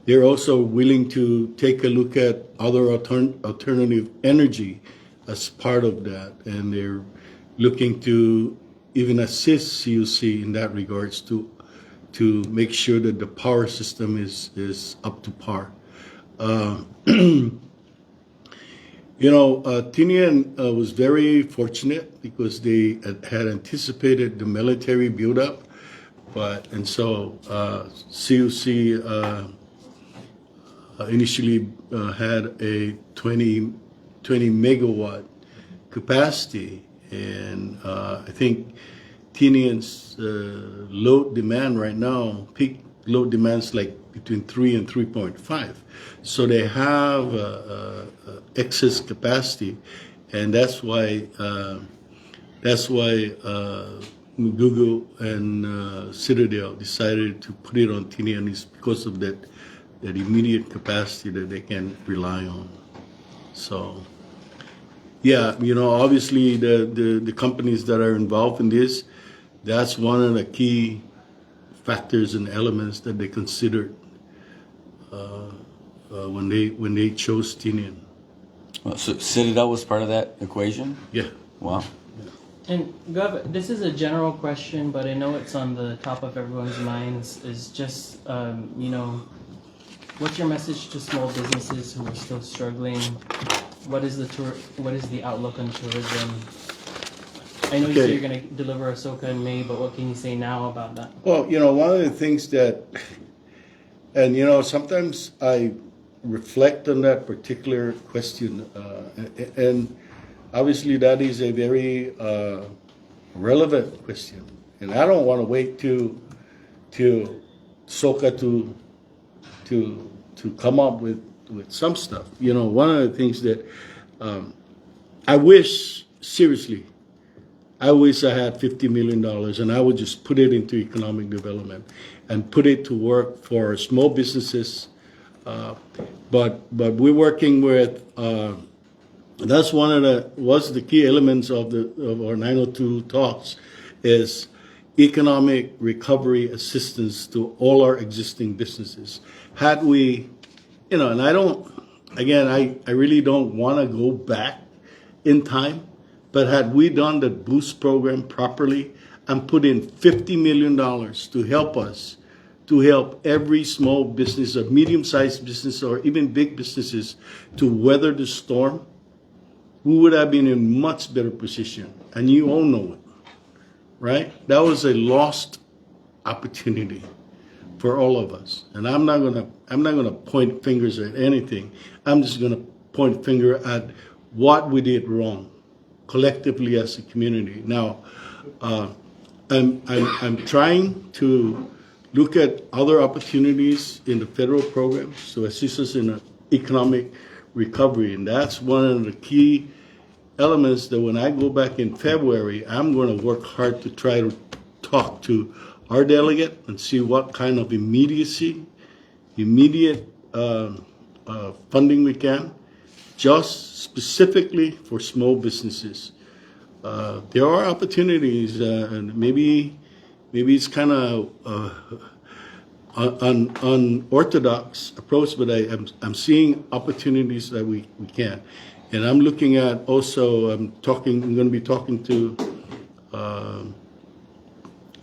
[SPEAKER 1] they're also willing to take a look at other alternative energy as part of that, and they're looking to even assist CUC in that regards to make sure that the power system is up to par. Tinian was very fortunate because they had anticipated the military buildup, and so CUC initially had a 20 megawatt capacity, and I think Tinian's load demand right now, peak load demands like between 3 and 3.5. So they have excess capacity, and that's why Google and Citadel decided to put it on Tinian, is because of that immediate capacity that they can rely on. So, yeah, obviously the companies that are involved in this, that's one of the key factors and elements that they considered when they chose Tinian.
[SPEAKER 4] So Citadel was part of that equation?
[SPEAKER 1] Yeah.
[SPEAKER 4] Wow.
[SPEAKER 6] And Gov, this is a general question, but I know it's on the top of everyone's minds. Is just what's your message to small businesses who are still struggling? What is the outlook on tourism? I know you say you're going to deliver Ahsoka in May, but what can you say now about that?
[SPEAKER 1] Well, one of the things that, and sometimes I reflect on that particular question, and obviously that is a very relevant question, and I don't want to wait till Ahsoka to come up with some stuff. One of the things that I wish, seriously, I wish I had $50 million and I would just put it into economic development and put it to work for small businesses. But we're working with, that's was the key elements of our 902 talks, is economic recovery assistance to all our existing businesses. Had we, and I really don't want to go back in time, but had we done the boost program properly and put in $50 million to help us, to help every small business or medium-sized business or even big businesses to weather the storm, we would have been in much better position. And you all know it, right? That was a lost opportunity for all of us. And I'm not gonna point fingers at anything. I'm just gonna point finger at what we did wrong collectively as a community. Now, I'm trying to look at other opportunities in the federal programs to assist us in economic recovery, and that's one of the key elements that when I go back in February, I'm going to work hard to try to talk to our delegate and see what kind of immediate funding we can, just specifically for small businesses. There are opportunities, and maybe it's kind of an unorthodox approach, but I'm seeing opportunities that we can. And I'm looking at also, I'm going to be talking to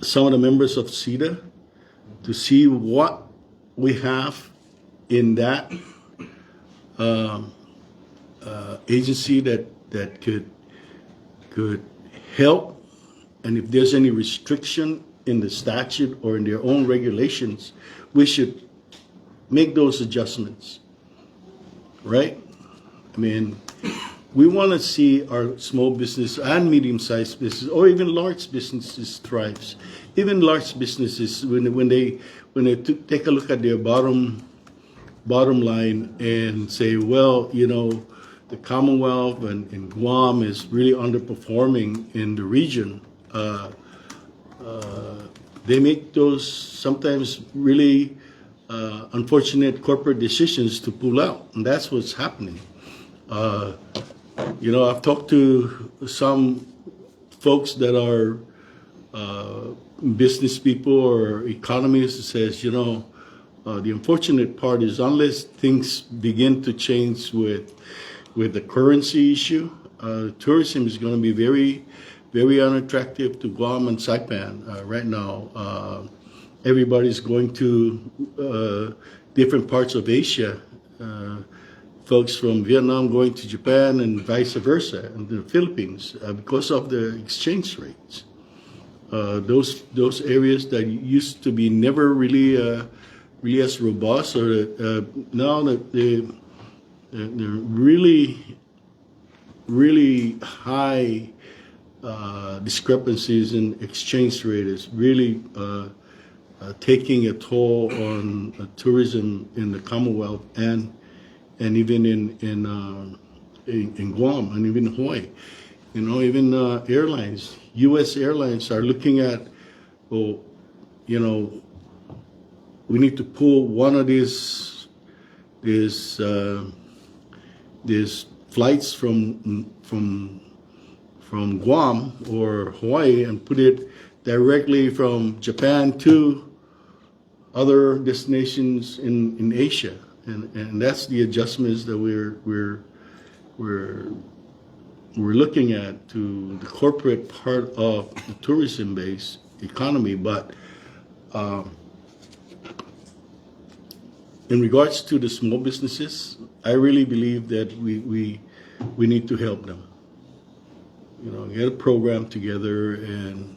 [SPEAKER 1] some of the members of CEDA to see what we have in that agency that could help, and if there's any restriction in the statute or in their own regulations, we should make those adjustments, right? I mean, we want to see our small business and medium-sized business, or even large businesses thrive. Even large businesses, when they take a look at their bottom line and say, well, the Commonwealth and Guam is really underperforming in the region. They make those sometimes really unfortunate corporate decisions to pull out, and that's what's happening. I've talked to some folks that are business people or economists who says, the unfortunate part is unless things begin to change with the currency issue, tourism is going to be very, very unattractive to Guam and Saipan right now. Everybody's going to different parts of Asia folks from Vietnam going to Japan and vice versa, and the Philippines, because of the exchange rates. Those areas that used to be never really as robust, or now that they're really high discrepancies in exchange rate is really taking a toll on tourism in the Commonwealth and even in Guam and even Hawaii. You know, even airlines, U.S. airlines are looking at, well, you know, we need to pull one of these flights from Guam or Hawaii and put it directly from Japan to other destinations in Asia, and that's the adjustments that we're looking at to the corporate part of the tourism-based economy. But in regards to the small businesses, I really believe that we need to help them. You know, get a program together and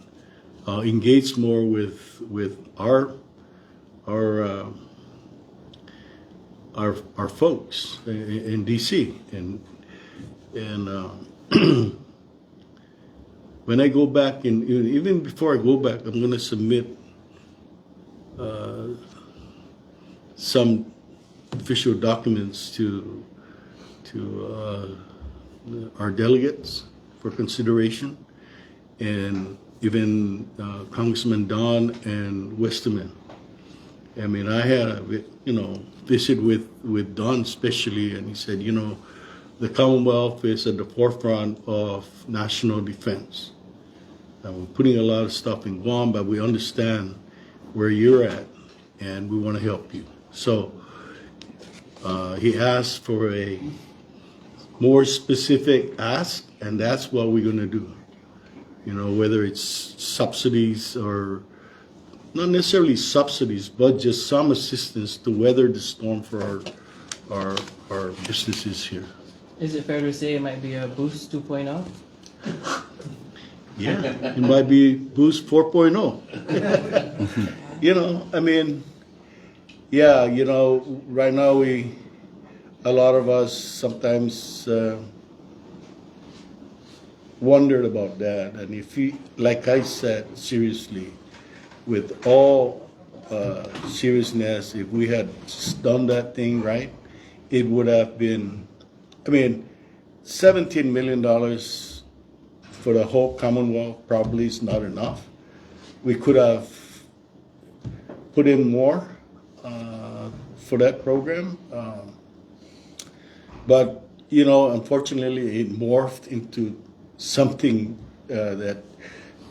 [SPEAKER 1] engage more with our folks in DC, and when I go back, and even before I go back, I'm going to submit some official documents to our delegates for consideration, and even Congressman Don and Westerman. I mean, I had a visit with Don especially, and he said, you know, the Commonwealth is at the forefront of national defense. And we're putting a lot of stuff in Guam, but we understand where you're at, and we want to help you. So he asked for a more specific ask, and that's what we're going to do. You know, whether it's subsidies or not necessarily subsidies, but just some assistance to weather the storm for our businesses here.
[SPEAKER 6] Is it fair to say it might be a Boost 2.0?
[SPEAKER 1] Yeah, it might be Boost 4.0. You know, I mean, yeah, you know, right now a lot of us sometimes wondered about that. And if you, like I said, seriously, with all seriousness, if we had done that thing right, it would have been, I mean, $17 million for the whole Commonwealth probably is not enough. We could have put in more for that program. But, you know, unfortunately, it morphed into something that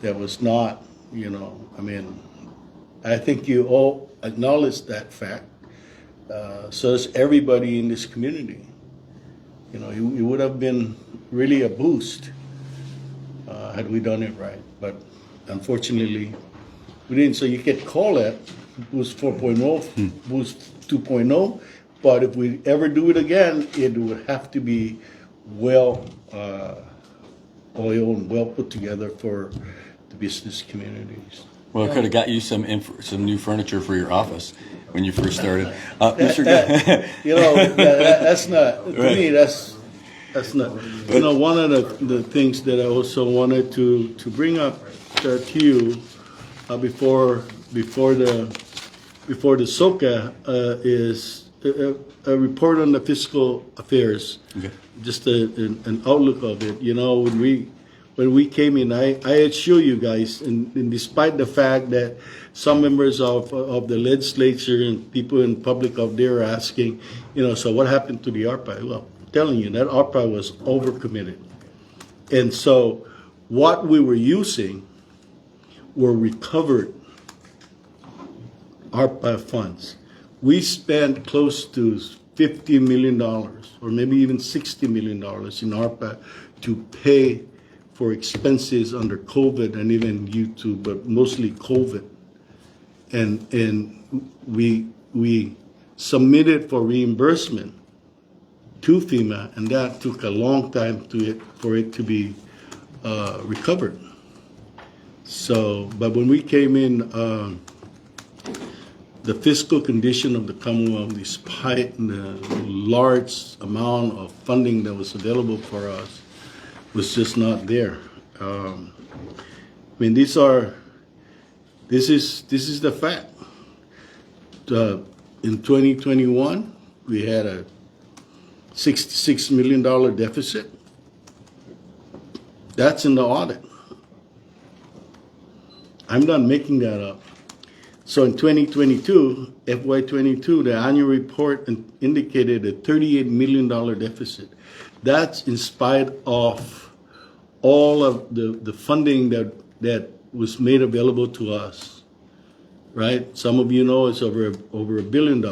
[SPEAKER 1] was not, you know, I mean, I think you all acknowledge that fact. So does everybody in this community. You know, it would have been really a boost had we done it right. But unfortunately, we didn't. So you could call it Boost 4.0, Boost 2.0. But if we ever do it again, it would have to be well oiled and well put together for the business communities.
[SPEAKER 4] Well, it could have got you some new furniture for your office when you first started.
[SPEAKER 1] You know, that's not, to me, that's not. You know, one of the things that I also wanted to bring up to you before the SOCA is a report on the fiscal affairs.
[SPEAKER 4] Okay.
[SPEAKER 1] Just an outlook of it. You know, when we came in, I assure you guys, and despite the fact that some members of the legislature and people in public out there are asking, you know, so what happened to the ARPA? Well, I'm telling you, that ARPA was overcommitted. And so what we were using were recovered ARPA funds. We spent close to $50 million, or maybe even $60 million in ARPA to pay for expenses under COVID and even YouTube, but mostly COVID. And we submitted for reimbursement to FEMA, and that took a long time for it to be recovered. So, but when we came in, the fiscal condition of the Commonwealth, despite the large amount of funding that was available for us, was just not there. I mean, this is the fact. In 2021, we had a $66 million deficit. That's in the audit. I'm not making that up. So in 2022, FY22, the annual report indicated a $38 million deficit. That's in spite of all of the funding that was made available to us, right? Some of you know it's over $1 billion.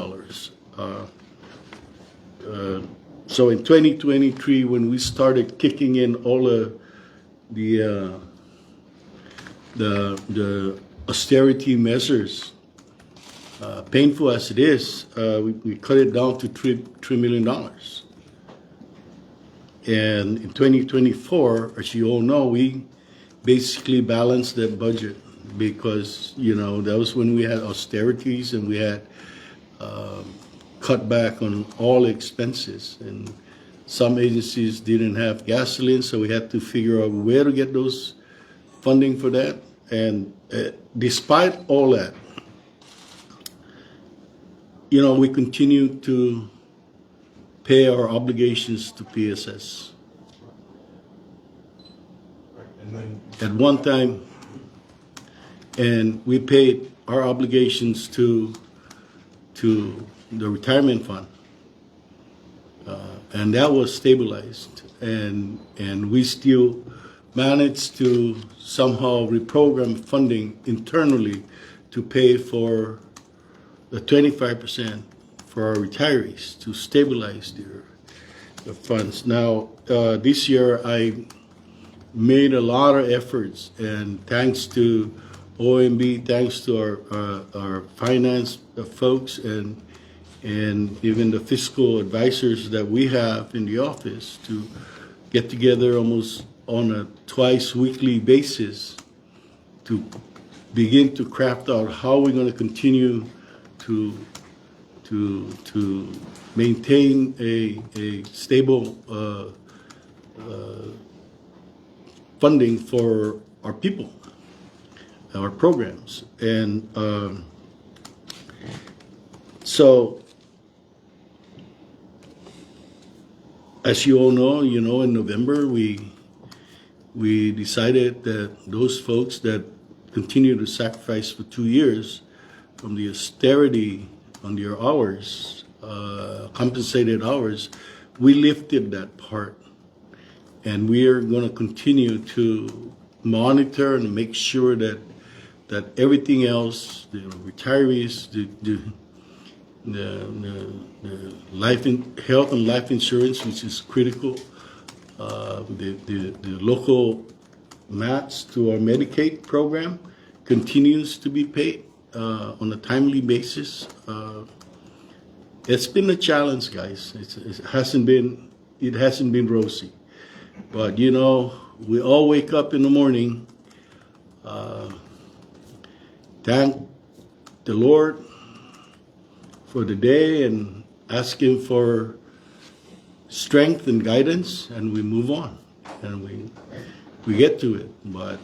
[SPEAKER 1] So in 2023, when we started kicking in all of the austerity measures, painful as it is, we cut it down to $3 million. And in 2024, as you all know, we basically balanced that budget because, you know, that was when we had austerities and we had cut back on all expenses. And some agencies didn't have gasoline, so we had to figure out where to get those funding for that. And despite all that, you know, we continue to pay our obligations to PSS. At one time, and we paid our obligations to the retirement fund, and that was stabilized, and we still managed to somehow reprogram funding internally to pay for the 25% for our retirees to stabilize their funds. Now, this year I made a lot of efforts, and thanks to OMB, thanks to our finance folks, and even the fiscal advisors that we have in the office, to get together almost on a twice weekly basis to begin to craft out how we're going to continue to maintain a stable funding for our people, our programs. And so, as you all know, in November, we decided that those folks that continue to sacrifice for 2 years from the austerity on their hours, compensated hours, we lifted that part. And we are going to continue to monitor and make sure that everything else, the retirees, the health and life insurance, which is critical, the local match to our Medicaid program continues to be paid on a timely basis. It's been a challenge, guys. It hasn't been rosy, but we all wake up in the morning, thank the Lord for the day and ask Him for strength and guidance, and we move on, and we get to it. But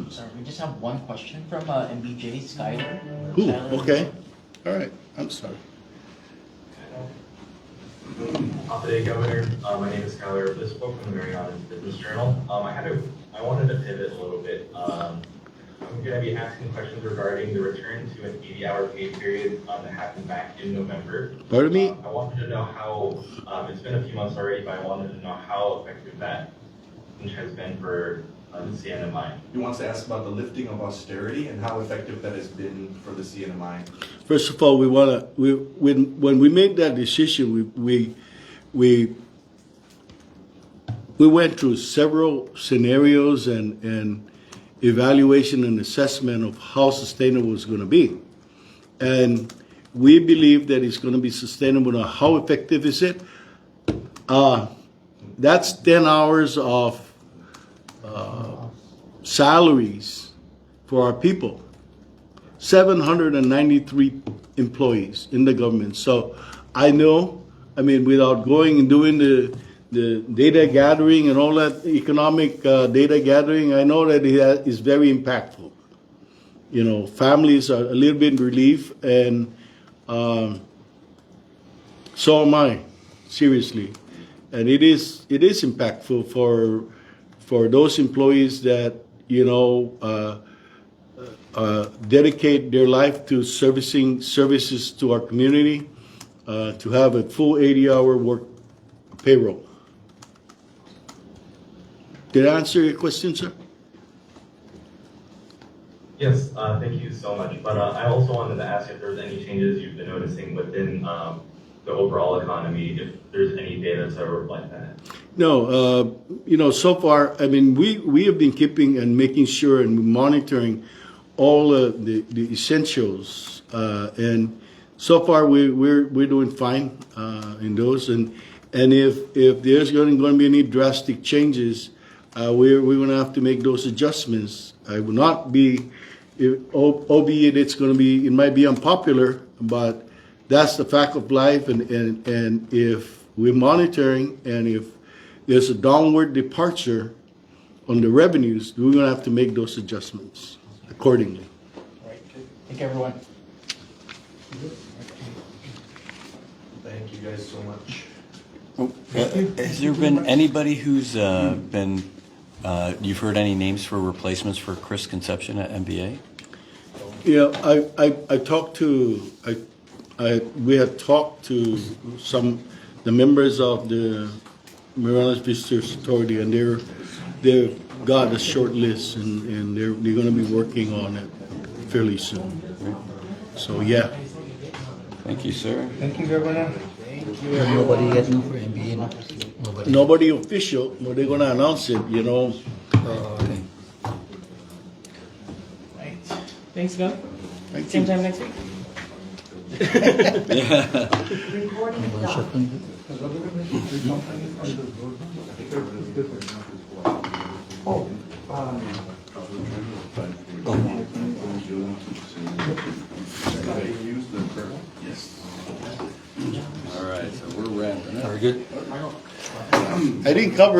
[SPEAKER 9] sorry, we just have one question from MBJ Skyler.
[SPEAKER 1] ooh, okay, all right. I'm sorry.
[SPEAKER 11] Good day, Governor. My name is Skyler Bispo from the Mariana Business Journal. I wanted to pivot a little bit. I'm going to be asking questions regarding the return to an 80-hour pay period that happened back in November.
[SPEAKER 1] Pardon me?
[SPEAKER 11] I wanted to know how, it's been a few months already, but I wanted to know how effective that has been for the CNMI.
[SPEAKER 7] He wants to ask about the lifting of austerity and how effective that has been for the CNMI.
[SPEAKER 1] First of all, when we made that decision, we went through several scenarios and evaluation and assessment of how sustainable it's going to be, and we believe that it's going to be sustainable. Now, how effective is it? That's 10 hours of salaries for our people. 793 employees in the government. So I know, without going and doing the data gathering and all that economic data gathering, I know that it is very impactful. Families are a little bit in relief, and so am I, seriously. And it is impactful for those employees that dedicate their life to services to our community, to have a full 80-hour work payroll. Did I answer your question, sir?
[SPEAKER 11] Yes, thank you so much. But I also wanted to ask if there's any changes you've been noticing within the overall economy, if there's any data to reflect that.
[SPEAKER 1] No, so far, we have been keeping and making sure and monitoring all the essentials, and so far we're doing fine in those. And if there's going to be any drastic changes, we're going to have to make those adjustments. I will not be, albeit it might be unpopular, but that's the fact of life. And if we're monitoring, and if there's a downward departure on the revenues, we're going to have to make those adjustments accordingly.
[SPEAKER 9] All right, good. Thank you, everyone.
[SPEAKER 7] Thank you guys so much.
[SPEAKER 4] Has there been anybody who's been, you've heard any names for replacements for Chris Concepcion at MBA?
[SPEAKER 1] Yeah, I talked to, we had talked to the members of the Marianas Visitors Authority, and they've got a short list, and they're going to be working on it fairly soon. So yeah.
[SPEAKER 4] Thank you, sir.
[SPEAKER 3] Thank you, Governor.
[SPEAKER 5] Nobody yet know for MBA, no?
[SPEAKER 1] Nobody official, but they're going to announce it,
[SPEAKER 6] Right. Thanks, Gov.
[SPEAKER 1] Thank
[SPEAKER 6] Same
[SPEAKER 1] you.
[SPEAKER 6] time next week.
[SPEAKER 4] All right, so we're wrapping up. Very good.
[SPEAKER 1] I didn't cover